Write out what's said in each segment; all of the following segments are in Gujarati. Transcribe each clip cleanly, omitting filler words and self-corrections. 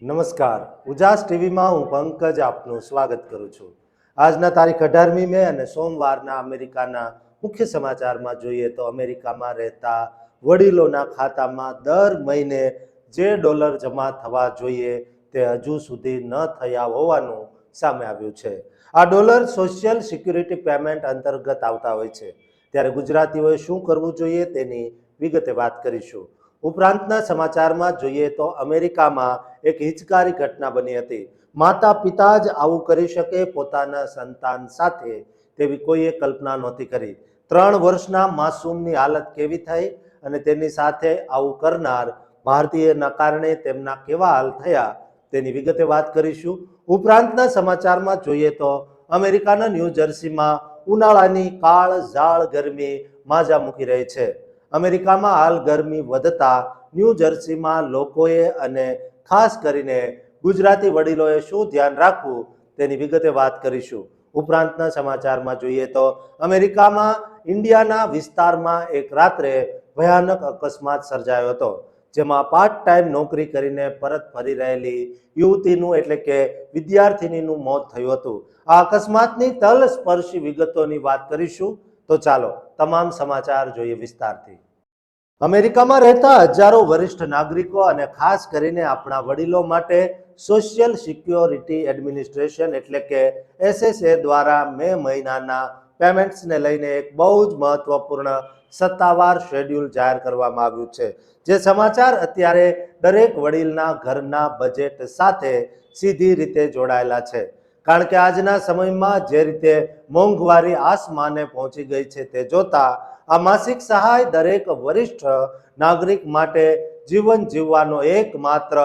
નમસ્કાર, ઉજાસ ટીવીમાં હું પંકજ આપનું સ્વાગત કરું છું। આજના તારીખ 18મી મે અને સોમવારના અમેરિકાના મુખ્ય સમાચારમાં જોઈએ તો અમેરિકામાં રહેતા વડીલોના ખાતામાં દર મહિને જે ડોલર જમા થવા જોઈએ તે હજુ સુધી ન થયા હોવાનું સામે આવ્યું છે। આ ડોલર સોશિયલ સિક્યુરિટી પેમેન્ટ અંતર્ગત આવતા હોય છે, ત્યારે ગુજરાતીઓએ શું કરવું જોઈએ તેની વિગતે વાત કરીશું। ઉપરાંતના સમાચારમાં જોઈએ તો અમેરિકામાં એક હિચકારી ઘટના બની હતી। માતા પિતા જ આવું કરી શકે પોતાના સંતાન સાથે તેવી કોઈએ કલ્પના નહોતી કરી। 3 વર્ષના માસૂમની હાલત કેવી થઈ અને તેની સાથે આવું કરનાર ભારતીયના કારણે તેમના કેવા હાલ થયા તેની વિગતે વાત કરીશું। ઉપરાંતના સમાચારમાં જોઈએ તો અમેરિકાના ન્યૂ જર્સીમાં ઉનાળાની કાળઝાળ ગરમી માજા મૂકી રહી છે। અમેરિકામાં હાલ ગરમી વધતા ન્યૂ જર્સીમાં લોકોએ અને ખાસ કરીને ગુજરાતી વડીલોએ શું ધ્યાન રાખવું તેની વિગતે વાત કરીશું। ઉપરાંતના સમાચારમાં જોઈએ તો અમેરિકામાં ઇન્ડિયાના વિસ્તારમાં એક રાત્રે ભયાનક અકસ્માત સર્જાયો હતો, જેમાં પાર્ટ ટાઈમ નોકરી કરીને પરત ફરી રહેલી યુવતીનું એટલે કે વિદ્યાર્થિનીનું મોત થયું હતું। આ અકસ્માતની તલસ્પર્શી વિગતોની વાત કરીશું, તો ચાલો તમામ સમાચાર જોઈએ વિસ્તારથી। અમેરિકામાં રહેતા હજારો વરિષ્ઠ નાગરિકો અને ખાસ કરીને આપણા વડીલો માટે સોશિયલ સિક્યોરિટી એડમિનિસ્ટ્રેશન એટલે કે એસએસએ દ્વારા મે મહિનાના પેમેન્ટ્સને લઈને એક બહુ જ મહત્વપૂર્ણ સત્તાવાર શેડ્યુલ જાહેર કરવામાં આવ્યું છે, જે સમાચાર અત્યારે દરેક વડીલના ઘરના બજેટ સાથે સીધી રીતે જોડાયેલા છે। કારણ કે આજના સમયમાં જે રીતે મોંઘવારી આસમાને પહોંચી ગઈ છે તે જોતા આ માસિક સહાય દરેક વરિષ્ઠ નાગરિક માટે જીવન જીવવાનો એકમાત્ર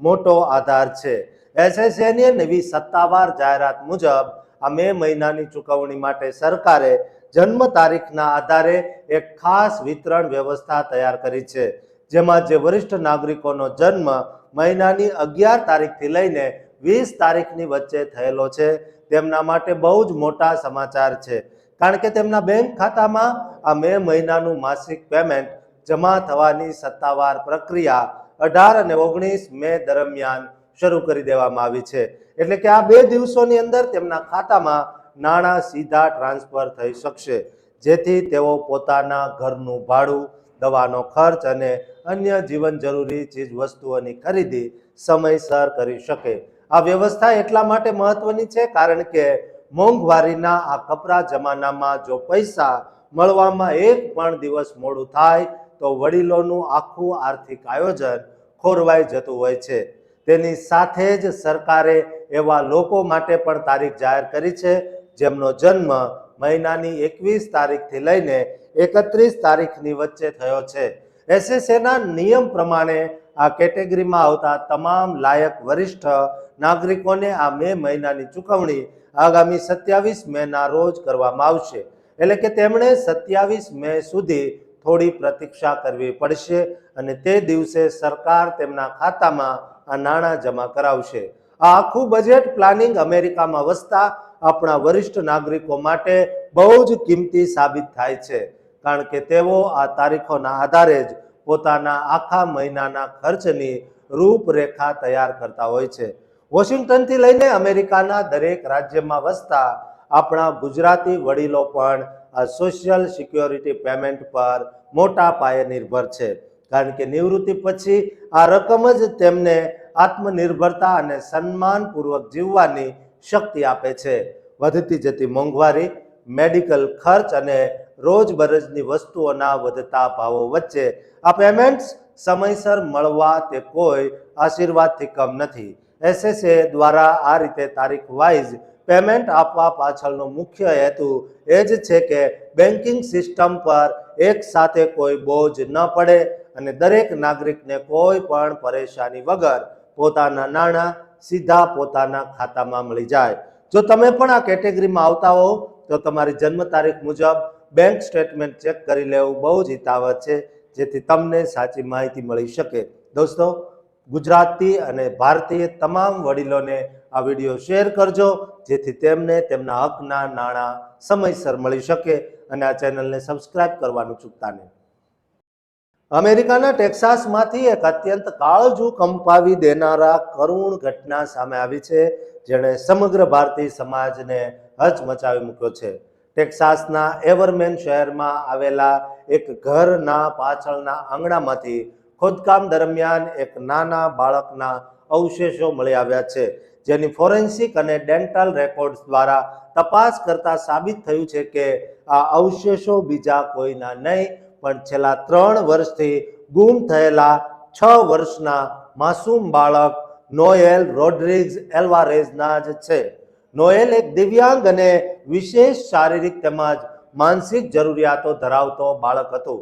મોટો આધાર છે। એસએસએની નવી સત્તાવાર જાહેરાત મુજબ આ મે મહિનાની ચૂકવણી માટે સરકારે જન્મ તારીખના આધારે એક ખાસ વિતરણ વ્યવસ્થા તૈયાર કરી છે, જેમાં જે વરિષ્ઠ નાગરિકોનો જન્મ મહિનાની 11 તારીખથી લઈને 20 તારીખની વચ્ચે થયેલો છે તેમના માટે બહુ જ મોટા સમાચાર છે, કારણ કે તેમના બેંક ખાતામાં આ મે મહિનાનું માસિક પેમેન્ટ જમા થવાની સત્તાવાર પ્રક્રિયા 18 અને 19 મે દરમિયાન શરૂ કરી દેવામાં આવી છે। એટલે કે આ 2 દિવસોની અંદર તેમના ખાતામાં નાણાં સીધા ટ્રાન્સફર થઈ શકશે, જેથી તેઓ પોતાના ઘરનું ભાડું, દવાનો ખર્ચ અને અન્ય જીવન જરૂરી ચીજ વસ્તુઓની ખરીદી સમયસર કરી શકે। આ વ્યવસ્થા એટલા માટે મહત્વની છે કારણ કે મોંઘવારીના આ કપરા જમાનામાં જો પૈસા મળવામાં એક પણ દિવસ મોડું થાય તો વડીલોનું આખું આર્થિક આયોજન ખોરવાઈ જતું હોય છે। તેની સાથે જ સરકારે એવા લોકો માટે પણ તારીખ જાહેર કરી છે જેમનો જન્મ મહિનાની 21 તારીખથી લઈને 31 તારીખની વચ્ચે થયો છે। એસએસએના નિયમ પ્રમાણે આ કેટેગરીમાં આવતા તમામ લાયક વરિષ્ઠ નાગરિકોને આ મે મહિનાની ચૂકવણી આગામી 27 મેના રોજ કરવામાં આવશે। એટલે કે તેમણે 27 મે સુધી થોડી પ્રતીક્ષા કરવી પડશે અને તે દિવસે સરકાર તેમના ખાતામાં આ નાણાં જમા કરાવશે। આ આખું બજેટ પ્લાનિંગ અમેરિકામાં વસતા આપણા વરિષ્ઠ નાગરિકો માટે બહુ જ કિંમતી સાબિત થાય છે, કારણ કે તેઓ આ તારીખોના આધારે જ પોતાના આખા મહિનાના ખર્ચની રૂપરેખા તૈયાર કરતા હોય છે। વોશિંગ્ટનથી લઈને અમેરિકાના દરેક રાજ્યમાં વસતા આપણા ગુજરાતી વડીલો પણ આ સોશિયલ સિક્યોરિટી પેમેન્ટ પર મોટા પાયે નિર્ભર છે, કારણ કે નિવૃત્તિ પછી આ રકમ જ તેમને આત્મનિર્ભરતા અને સન્માનપૂર્વક જીવવાની શક્તિ આપે છે। વધતી જતી મોંઘવારી, મેડિકલ ખર્ચ અને રોજબરોજની વસ્તુઓના વધતા ભાવો વચ્ચે આ પેમેન્ટ્સ સમયસર મળવા તે કોઈ આશીર્વાદથી કમ નથી। એસએસએ દ્વારા આ રીતે તારીખ વાઇઝ પેમેન્ટ આપવા પાછળનો મુખ્ય હેતુ એ જ છે કે બેન્કિંગ સિસ્ટમ પર એક સાથે કોઈ બોજ ન પડે અને દરેક નાગરિકને કોઈ પણ પરેશાની વગર પોતાના નાણાં સીધા પોતાના ખાતામાં મળી જાય। જો તમે પણ આ કેટેગરીમાં આવતા હો તો તમારી જન્મ તારીખ મુજબ બેંક સ્ટેટમેન્ટ ચેક કરી લેવું બહુ જ હિતાવહ છે, જેથી તમને સાચી માહિતી મળી શકે। દોસ્તો, ગુજરાતી અને ભારતીય તમામ વડીલોને આ વિડીયો શેર કરજો, જેથી તેમને તેમના હકના નાણાં સમયસર મળી શકે અને આ ચેનલને સબસ્ક્રાઇબ કરવાનું ચૂકતા નહીં। અમેરિકાના ટેક્સાસમાંથી એક અત્યંત કાળજુ કંપાવી દેનારા કરુણ ઘટના સામે આવી છે, જેણે સમગ્ર ભારતીય સમાજને હચમચાવી મૂક્યો છે. ટેક્સાસના એવરમેન શહેરમાં આવેલા એક ઘરના પાછળના આંગણામાંથી ખોદકામ દરમિયાન એક નાના બાળકના અવશેષો મળી આવ્યા છે, જેની ફોરેન્સિક અને ડેન્ટલ રેકોર્ડ્સ દ્વારા તપાસ કરતા સાબિત થયું છે કે આ અવશેષો બીજા કોઈના નહીં પણ છેલ્લા 3 વર્ષથી ગુમ થયેલા 6 વર્ષના માસૂમ બાળક નોએલ રોડ્રિગ્સ એલ્વારેઝના જ છે. નોએલ એક દિવ્યાંગ અને વિશેષ શારીરિક તેમજ માનસિક જરૂરિયાતો ધરાવતો બાળક હતો.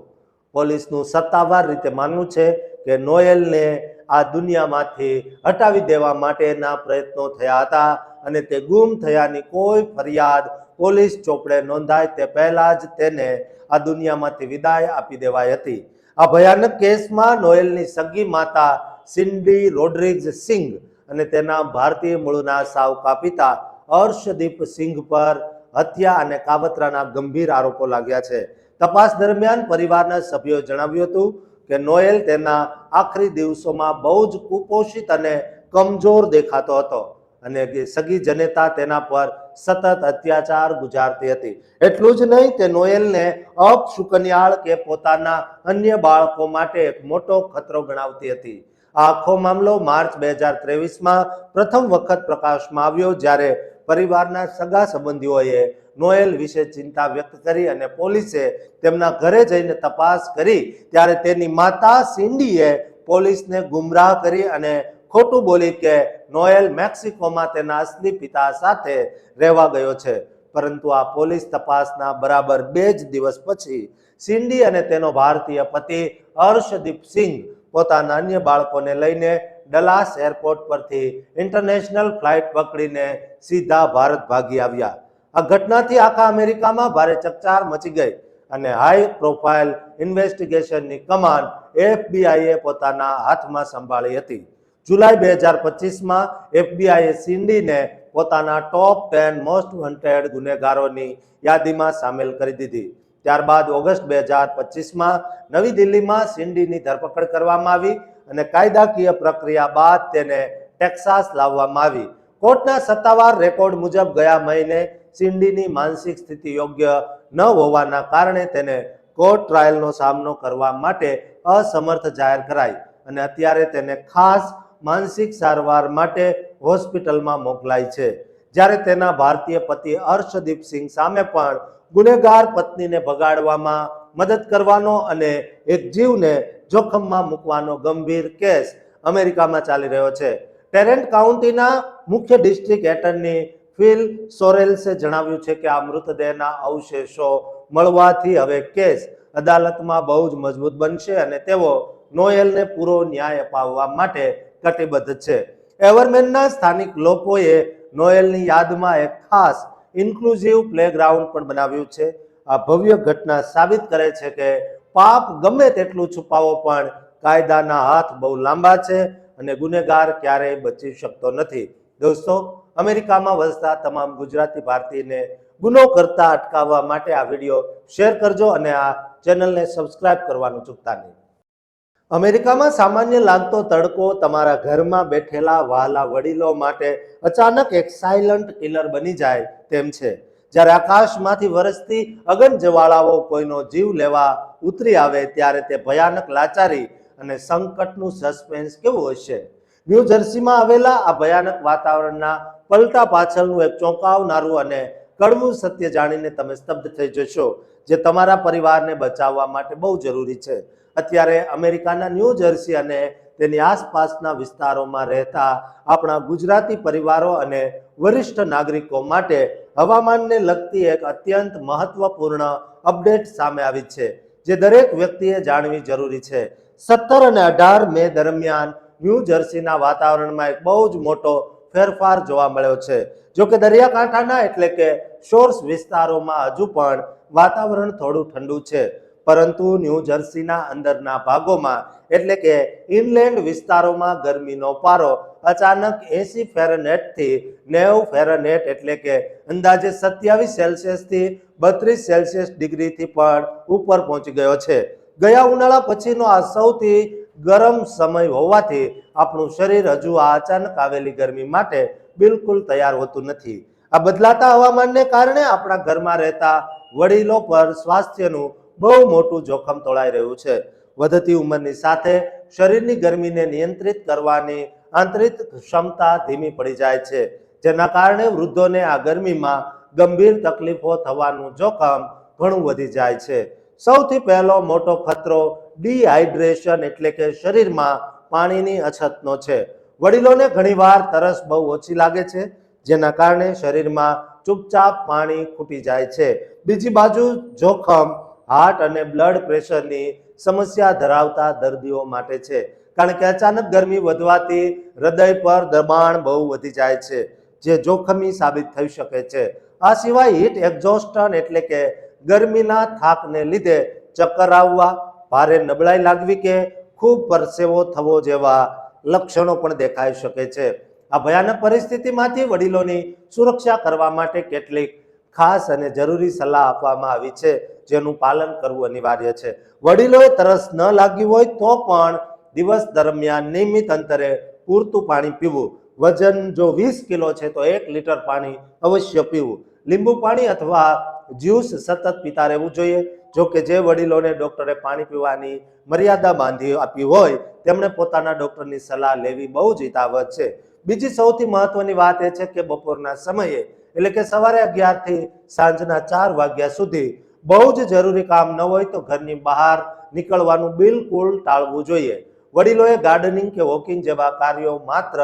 પોલીસનું સત્તાવાર રીતે માનવું છે કે નોએલને આ દુનિયામાંથી હટાવી દેવા માટેના પ્રયત્નો થયા હતા અને તે ગુમ થયાની કોઈ ફરિયાદ પોલીસ ચોપડે નોંધાય તે પહેલા જ તેને આ દુનિયામાંથી વિદાય આપી દેવાઈ હતી. આ ભયાનક કેસમાં નોએલની સગી માતા સિન્ડી રોડ્રિગ્સ સિંઘ અને તેના ભારતીય મૂળના સાવકા પિતા હર્ષદીપ સિંઘ પર હત્યા અને કાવતરાના ગંભીર આરોપો લાગ્યા છે. તપાસ દરમિયાન પરિવારના સભ્યોએ જણાવ્યું હતું કે નોએલ તેના આખરી દિવસોમાં બહુ જ કુપોષિત અને કમજોર દેખાતો હતો અને સગી જનેતા તેના પર સતત અત્યાચાર ગુજારતી હતી. એટલું જ નહીં, તે નોએલને અપશુકનિયાળ કે પોતાના અન્ય બાળકો માટે એક મોટો ખતરો ગણાવતી હતી. આ આખો મામલો માર્ચ 2023માં પ્રથમ વખત પ્રકાશમાં આવ્યો, જ્યારે પરિવારના સગા સંબંધીઓએ નોએલ વિશે ચિંતા વ્યક્ત કરી અને પોલીસે તેમના ઘરે જઈને તપાસ કરી ત્યારે તેની માતા સિન્ડીએ પોલીસને ગુમરાહ કરી અને ખોટું બોલી કે નોએલ મેક્સિકોમાં તેના અસલી પિતા સાથે રહેવા ગયો છે. પરંતુ આ પોલીસ તપાસના બરાબર 2 જ દિવસ પછી સિન્ડી અને તેનો ભારતીય પતિ હર્ષદીપ સિંઘ પોતાના અન્ય બાળકોને લઈને ડલાસ એરપોર્ટ પરથી ઇન્ટરનેશનલ ફ્લાઇટ પકડીને સીધા ભારત ભાગી આવ્યા. આ ઘટનાથી આખા અમેરિકામાં ભારે ચકચાર મચી ગઈ અને હાઈ પ્રોફાઇલ ઇન્વેસ્ટિગેશનની કમાન એફબીઆઈએ પોતાના હાથમાં સંભાળી હતી. જુલાઈ 2025માં એફબીઆઈએ સિન્ડીને પોતાના ટોપ 10 મોસ્ટ વોન્ટેડ ગુનેગારોની યાદીમાં સામેલ કરી દીધી. ત્યારબાદ ઓગસ્ટ 2025માં નવી દિલ્હીમાં સિન્ડીની ધરપકડ કરવામાં આવી અને કાયદાકીય પ્રક્રિયા બાદ તેને ટેક્સાસ લાવવામાં આવી. કોર્ટના સત્તાવાર રેકોર્ડ મુજબ ગયા મહિને સિન્ડીની માનસિક સ્થિતિ યોગ્ય ન હોવાના કારણે તેને કોર્ટ ટ્રાયલનો સામનો કરવા માટે અસમર્થ જાહેર કરાઈ અને અત્યારે તેને ખાસ માનસિક સારવાર માટે હોસ્પિટલમાં મોકલાઈ છે. જ્યારે તેના ભારતીય પતિ હર્ષદીપ સિંઘ સામે પણ ગુનેગાર પત્નીને ભગાડવામાં મદદ કરવાનો અને એક જીવને જોખમમાં મૂકવાનો ગંભીર કેસ અમેરિકામાં ચાલી રહ્યો છે. ટેરેન્ટ કાઉન્ટીના મુખ્ય ડિસ્ટ્રિક્ટ એટર્ની ફિલ સોરેલ્સે જણાવ્યું છે કે આ મૃતદેહના અવશેષો મળવાથી હવે કેસ અદાલતમાં બહુ જ મજબૂત બનશે અને તેઓ નોએલને પૂરો ન્યાય અપાવવા માટે કટિબદ્ધ છે. એવરમેનના સ્થાનિક લોકોએ નોએલની યાદમાં એક ખાસ ઇન્ક્લુઝિવ પ્લેગ્રાઉન્ડ પણ બનાવ્યું છે. આ ભવ્ય ઘટના સાબિત કરે છે કે પાપ ગમે તેટલું છુપાવો પણ કાયદાના હાથ બહુ લાંબા છે અને ગુનેગાર ક્યારેય બચી શકતો નથી. દોસ્તો, અમેરિકામાં વસતા તમામ ગુજરાતી ભારતીયને ગુનો કરતા અટકાવવા માટે આ વિડીયો શેર કરજો અને આ ચેનલને સબસ્ક્રાઇબ કરવાનું ચૂકતા નહીં. અમેરિકામાં સામાન્ય લાગતો તડકો તમારા ઘરમાં બેઠેલા વહાલા વડીલો માટે અચાનક એક સાયલન્ટ કિલર બની જાય તેમ છે. જ્યારે આકાશમાંથી વરસતી અગનજવાળાઓ કોઈનો જીવ લેવા ઉતરી આવે ત્યારે તે ભયાનક લાચારી અને સંકટનું સસ્પેન્સ કેવું હશે. ન્યૂ જર્સીમાં આવેલા આ ભયાનક વાતાવરણના પલટા પાછળનું એક ચોંકાવનારું અને કડવું સત્ય જાણીને તમે સ્તબ્ધ થઈ જશો, જે તમારા પરિવારને બચાવવા માટે બહુ જરૂરી છે. અત્યારે અમેરિકાના ન્યૂ જર્સી અને તેની આસપાસના વિસ્તારોમાં રહેતા આપણા ગુજરાતી પરિવારો અને વરિષ્ઠ નાગરિકો માટે હવામાનને લગતી એક અત્યંત મહત્વપૂર્ણ અપડેટ સામે આવી છે, જે દરેક વ્યક્તિએ જાણવી જરૂરી છે. 17 અને 18 મે દરમિયાન ન્યૂ જર્સીના વાતાવરણમાં એક બહુ જ મોટો ફેરફાર જોવા મળ્યો છે. જો કે દરિયાકાંઠાના એટલે કે શોર્સ વિસ્તારોમાં હજુ પણ વાતાવરણ થોડું ઠંડુ છે, પરંતુ ન્યૂ જર્સીના અંદરના ભાગોમાં એટલે કે ઇનલેન્ડ વિસ્તારોમાં ગરમીનો પારો અચાનક 80 ફેરનહેટથી 90 ફેરનહેટ એટલે કે અંદાજે 27 સેલ્સિયસથી 32 સેલ્સિયસ ડિગ્રીથી પણ ઉપર પહોંચી ગયો છે. ગયા ઉનાળા પછીનો આ સૌથી ગરમ સમય હોવાથી આપણું શરીર હજુ આ અચાનક આવેલી ગરમી માટે બિલકુલ તૈયાર હોતું નથી. આ બદલાતા હવામાનને કારણે આપણા ઘરમાં રહેતા વડીલો પર સ્વાસ્થ્યનું બહુ મોટું જોખમ તોળાઈ રહ્યું છે. વધતી ઉંમરની સાથે શરીરની ગરમીને નિયંત્રિત કરવાની આંતરિક ક્ષમતા ધીમી પડી જાય છે, જેના કારણે વૃદ્ધોને આ ગરમીમાં ગંભીર તકલીફો થવાનું જોખમ ઘણું વધી જાય છે. સૌથી પહેલો મોટો ખતરો ડિહાઇડ્રેશન એટલે કે શરીરમાં પાણીની અછતનો છે. વડીલોને ઘણીવાર તરસ બહુ ઓછી લાગે છે, જેના કારણે શરીરમાં ચૂપચાપ પાણી ખૂટી જાય છે. બીજી બાજુ જોખમ હાર્ટ અને બ્લડ પ્રેશરની સમસ્યા ધરાવતા દર્દીઓ માટે છે, કારણ કે અચાનક ગરમી વધવાથી હૃદય પર દબાણ બહુ વધી જાય છે, જે જોખમી સાબિત થઈ શકે છે. આ સિવાય હીટ એક્ઝોસ્ટન એટલે કે ગરમીના થાકને લીધે ચક્કર આવવા, ભારે નબળાઈ લાગવી કે ખૂબ પરસેવો થવો જેવા લક્ષણો પણ દેખાઈ શકે છે. આ ભયાનક પરિસ્થિતિમાંથી વડીલોની સુરક્ષા કરવા માટે કેટલીક ખાસ અને જરૂરી સલાહ આપવામાં આવી છે, જેનું પાલન કરવું અનિવાર્ય છે. વડીલોએ તરસ ન લાગી હોય તો પણ દિવસ દરમિયાન નિયમિત અંતરે પૂરતું પાણી પીવું. વજન જો 20 કિલો છે તો 1 લીટર પાણી અવશ્ય પીવું. લીંબુ પાણી અથવા જ્યુસ સતત પીતા રહેવું જોઈએ. જો કે જે વડીલોને ડોક્ટરે પાણી પીવાની મર્યાદા બાંધી આપી હોય તેમણે પોતાના ડોક્ટરની સલાહ લેવી બહુ જ હિતાવહ છે. બીજી સૌથી મહત્વની વાત એ છે કે બપોરના સમયે એટલે કે સવારે 11 થી સાંજના 4 વાગ્યા સુધી બહુ જ જરૂરી કામ ન હોય તો ઘરની બહાર નીકળવાનું બિલકુલ ટાળવું જોઈએ. વડીલોએ ગાર્ડનિંગ કે વોકિંગ જેવા કાર્યો માત્ર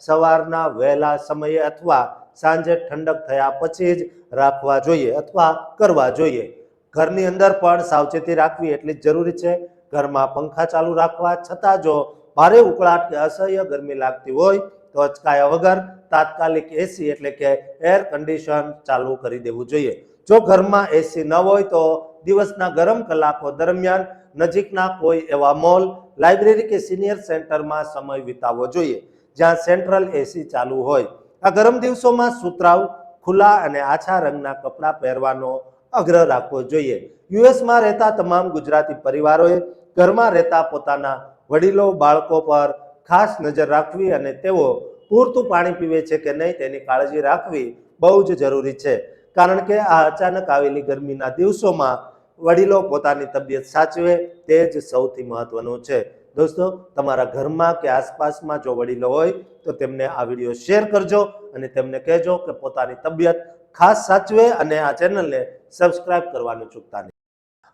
સવારના વહેલા સમયે અથવા સાંજે ઠંડક થયા પછી જ રાખવા જોઈએ અથવા કરવા જોઈએ. ઘરની અંદર પણ સાવચેતી રાખવી એટલી જ જરૂરી છે. ઘરમાં પંખા ચાલુ રાખવા છતાં જો ભારે ઉકળાટ કે અસહ્ય ગરમી લાગતી હોય તો અચકાયા વગર તાત્કાલિક એસી એટલે કે એર કન્ડિશન ચાલુ કરી દેવું જોઈએ. જો ઘરમાં એસી ન હોય તો દિવસના ગરમ કલાકો દરમિયાન નજીકના કોઈ એવા મોલ, લાઇબ્રેરી કે સિનિયર સેન્ટરમાં સમય વિતાવવો જોઈએ જ્યાં સેન્ટ્રલ એસી ચાલુ હોય. આ ગરમ દિવસોમાં સુતરાઉ, ખુલ્લા અને આછા રંગના કપડાં પહેરવાનો આગ્રહ રાખવો જોઈએ. યુએસમાં રહેતા તમામ ગુજરાતી પરિવારોએ ઘરમાં રહેતા પોતાના વડીલો, બાળકો પર ખાસ નજર રાખવી અને તેઓ પૂરતું પાણી પીવે છે કે નહીં તેની કાળજી રાખવી બહુ જ જરૂરી છે, કારણ કે આ અચાનક આવેલી ગરમીના દિવસોમાં વડીલો પોતાની તબિયત સાચવે તે જ સૌથી મહત્વનું છે. દોસ્તો, તમારા ઘરમાં કે આસપાસમાં જો વડીલો હોય તો તેમને આ વિડીયો શેર કરજો અને તેમને કહેજો કે પોતાની તબિયત ખાસ સાચવે અને આ ચેનલને સબસ્ક્રાઇબ કરવાનું ચૂકતા નહીં.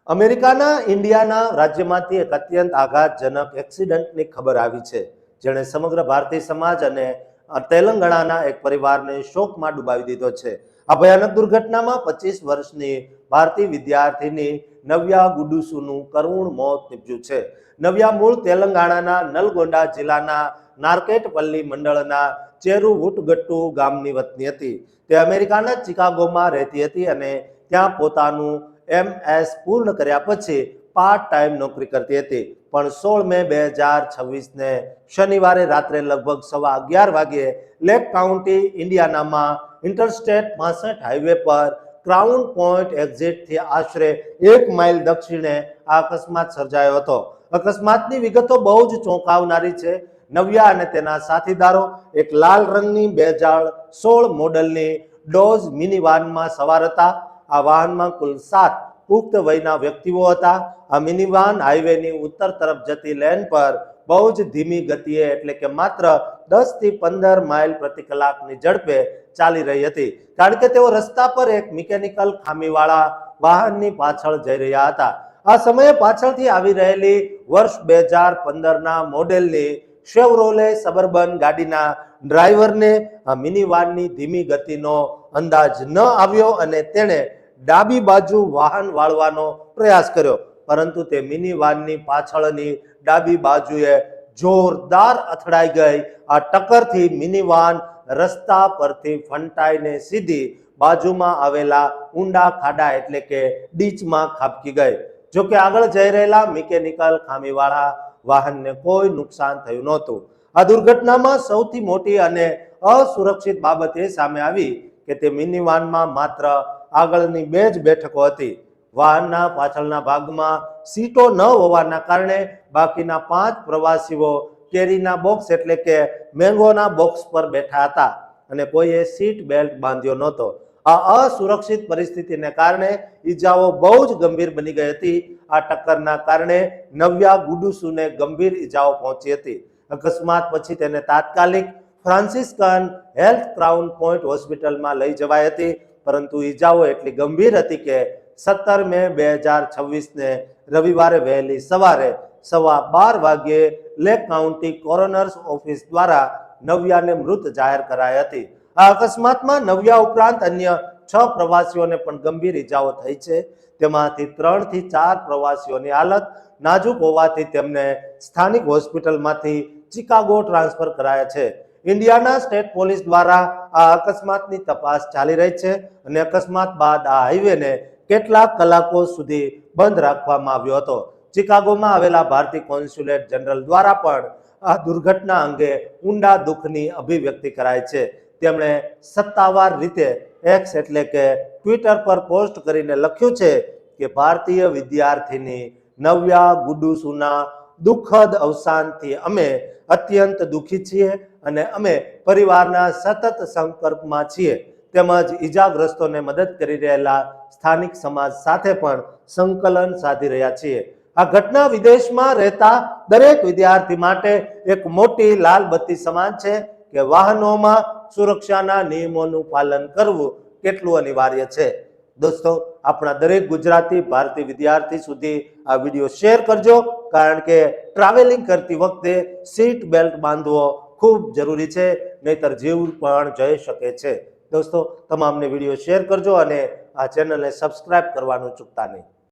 અમેરિકાના ઇન્ડિયાના રાજ્યમાંથી એક અત્યંત આઘાતજનક એક્સિડન્ટની ખબર આવી છે, જેણે સમગ્ર ભારતીય સમાજ અને તેલંગાણાના એક પરિવારને શોકમાં ડૂબાવી દીધો છે. આ ભયાનક દુર્ઘટનામાં 25 વર્ષની ભારતીય વિદ્યાર્થીની નવ્યા ગુડુસુનું કરુણ મોત નીપજ્યું છે. નવ્યા મૂળ તેલંગાણાના નલગોંડા જિલ્લાના નારકેટપલ્લી મંડળના ચેરુવુટગટ્ટુ ગામની વતની હતી. તે અમેરિકાના ચિકાગોમાં રહેતી હતી અને ત્યાં પોતાનું MS પૂર્ણ કર્યા પછી પાર્ટ ટાઈમ નોકરી કરતી હતી. પણ 16 મે 2026ને શનિવારે રાત્રે લગભગ 11:15 વાગ્યે લેક કાઉન્ટી ઇન્ડિયાનામાં ઇન્ટરસ્ટેટ 65 હાઈવે પર ક્રાઉન પોઈન્ટ એક્ઝિટથી આશરે 1 માઇલ દક્ષિણે આ અકસ્માત સર્જાયો હતો. અકસ્માતની વિગતો બહુ જ ચોંકાવનારી છે. નવ્યા અને તેના સાથીદારો એક લાલ રંગની 2016 મોડલની ડોઝ મિની વાનમાં સવાર હતા. આ વાહનમાં કુલ 7 પુખ્ત વયના વ્યક્તિઓ હતા. આ મિની વાન હાઈવેની ઉત્તર તરફ જતી લેન પર બહુ જ ધીમી ગતિએ એટલે કે માત્ર 10 થી 15 માઇલ પ્રતિ કલાકની ઝડપે ચાલી રહી હતી, કારણ કે તેઓ રસ્તા પર એક મિકેનિકલ ખામીવાળા વાહનની પાછળ જઈ રહ્યા હતા. આ સમયે પાછળથી આવી રહેલી વર્ષ 2015ના મોડેલની શેવરોલે સબર્બન ગાડીના ડ્રાઈવરને આ મિની વાનની ધીમી ગતિનો અંદાજ ન આવ્યો અને તેણે ડાબી બાજુ વાહન વાળવાનો પ્રયાસ કર્યો, પરંતુ તે મિની વાનની પાછળની ડાબી બાજુએ જોરદાર અથડાઈ ગઈ. આ ટક્કરથી મિની વાન રસ્તા પરથી ફંટાઈને સીધી બાજુમાં આવેલા ઊંડા ખાડા એટલે કે ડીચમાં ખાબકી ગઈ. જોકે આગળ જઈ રહેલા મિકેનિકલ ખામીવાળા વાહનને કોઈ નુકસાન થયું નહોતું. આ દુર્ઘટનામાં સૌથી મોટી અને અસુરક્ષિત બાબત એ સામે આવી કે તે મિની વાનમાં માત્ર આગળની 2 જ બેઠકો હતી. વાહનના પાછળના ભાગમાં સીટો ન હોવાના કારણે બાકીના 5 પ્રવાસીઓ કેરીના બોક્સ એટલે કે મેંગોના બોક્સ પર બેઠા હતા અને કોઈએ સીટ બેલ્ટ બાંધ્યો નહોતો. આ અસુરક્ષિત પરિસ્થિતિને કારણે ઈજાઓ બહુ જ ગંભીર બની ગઈ હતી. આ ટક્કરના કારણે નવ્યા ગુડુસુને ગંભીર ઈજાઓ પહોંચી હતી. અકસ્માત પછી તેને તાત્કાલિક ફ્રાન્સિસ્કન હેલ્થ ક્રાઉન પોઈન્ટ હોસ્પિટલમાં લઈ જવાઈ હતી, પરંતુ ઈજાઓ એટલી ગંભીર હતી કે 17 મે 2026ને રવિવારે વહેલી સવારે 12:15 વાગ્યે લેક કાઉન્ટી કોરોનર્સ ઓફિસ દ્વારા નવ્યાને મૃત જાહેર કરાઈ હતી. આ અકસ્માતમાં નવ્યા ઉપરાંત અન્ય 6 પ્રવાસીઓને પણ ગંભીર ઈજાઓ થઈ છે. તેમાંથી 3 થી 4 પ્રવાસીઓની હાલત નાજુક હોવાથી તેમને સ્થાનિક હોસ્પિટલમાંથી ચિકાગો ટ્રાન્સફર કરાયા છે. ઇન્ડિયાના સ્ટેટ પોલીસ દ્વારા આ અકસ્માતની તપાસ ચાલી રહી છે અને અકસ્માત બાદ આ હાઈવેને કેટલાક કલાકો સુધી બંધ રાખવામાં આવ્યો હતો. ચિકાગોમાં આવેલા ભારતીય કોન્સ્યુલેટ જનરલ દ્વારા પણ આ દુર્ઘટના અંગે ઊંડા દુઃખની અભિવ્યક્તિ કરાઈ છે. તેમણે સત્તાવાર રીતે એક્સ એટલે કે ટ્વિટર પર પોસ્ટ કરીને લખ્યું છે કે ભારતીય વિદ્યાર્થીની નવ્યા ગુડુસુના દુઃખદ અવસાનથી અમે અત્યંત દુઃખી છીએ અને અમે પરિવારના સતત સંપર્કમાં છીએ. તેમજ ઈજાગ્રસ્તોને મદદ કરી રહેલા સ્થાનિક સમાજ સાથે પણ સંકલન સાધી રહ્યા છીએ. આ ઘટના વિદેશમાં રહેતા દરેક વિદ્યાર્થી માટે એક મોટી લાલ બત્તી સમાન છે કે વાહનોમાં સુરક્ષાના નિયમોનું પાલન કરવું કેટલું અનિવાર્ય છે. દોસ્તો, આપણા દરેક ગુજરાતી ભારતીય વિદ્યાર્થી સુધી આ વિડીયો શેર કરજો, કારણ કે ટ્રાવેલિંગ કરતી વખતે સીટ બેલ્ટ બાંધવો ખૂબ જરૂરી છે, નહીતર જીવ પણ જઈ શકે છે. દોસ્તો, તમામને વિડીયો શેર કરજો અને આ ચેનલને સબસ્ક્રાઇબ કરવાનું ચૂકતા નહીં.